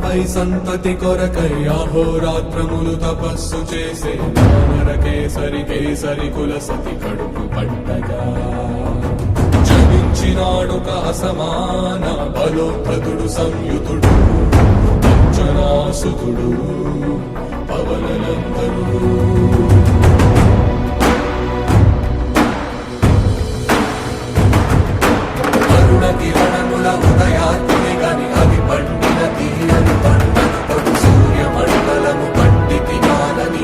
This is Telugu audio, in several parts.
పై సంతతి కొరకై అహోరాత్రములు తపస్సు చేసే వానర కేసరి కుల సతి కడుపు పట్టగా జనించినాడొక అసమాన బలోద్ధతుడు సంయుతుడు అంజనాసుతుడు పవననందనుడు కిరణముల ఉదయాత్మి గని అవి పండిన తీరని పంటను పడు సూర్యమండలము పండితి కాలని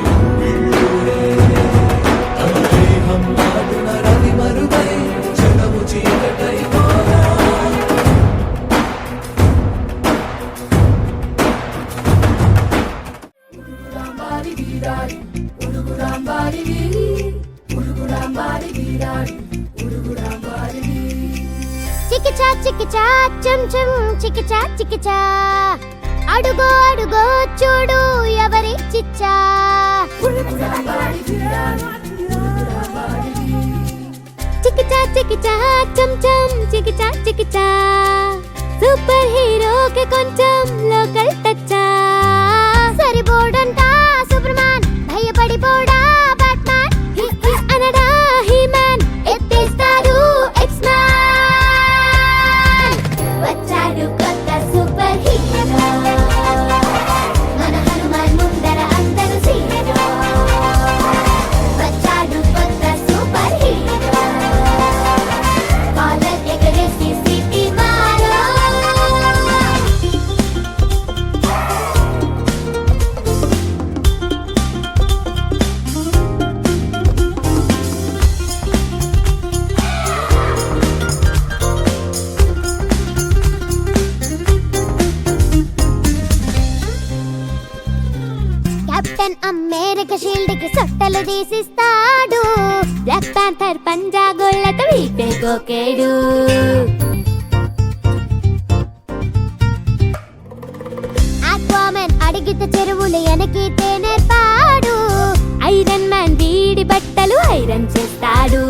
అనుదేహం నాడున రవి మరుగై జగము చీకటై మారా చికిచా చికిచా చం చం చికిచా చికిచా అడుగో అడుగో చూడు ఎవరి చిచ్చా చికిచా చికిచా చం చం చికిచా చికిచా సూపర్ హీరోకి కొంచెం లోకల్ టచ్చా సరిపోడంటా సూపర్మాన్ భయపడిపోడా బ్యాట్మాన్ అనడా హీ మ్యాన్ ఎత్తేస్తాడు ఎక్స్ మ్యాన్ వచ్చాడు కొత్త సూపర్ హీరో మన హనుమాన్ ముందర అందరూ సీరో వచ్చాడు కొత్త సూపర్ హీరో కాలర్ ఎగరేసి సిటీ మారో కెప్టెన్ అమెరికా షీల్డ్ కి సొట్టలు తీసిస్తాడు బ్లాక్ ప్యాంథర్ పంజా గొళ్ళతో వీపే గోకేడు ఆక్వామెన్ అడిగితే చెరువులు ఎనకితే నేర్పాడు ఐరన్ మ్యాన్ వీడి బట్టలు ఐరన్ చేస్తాడు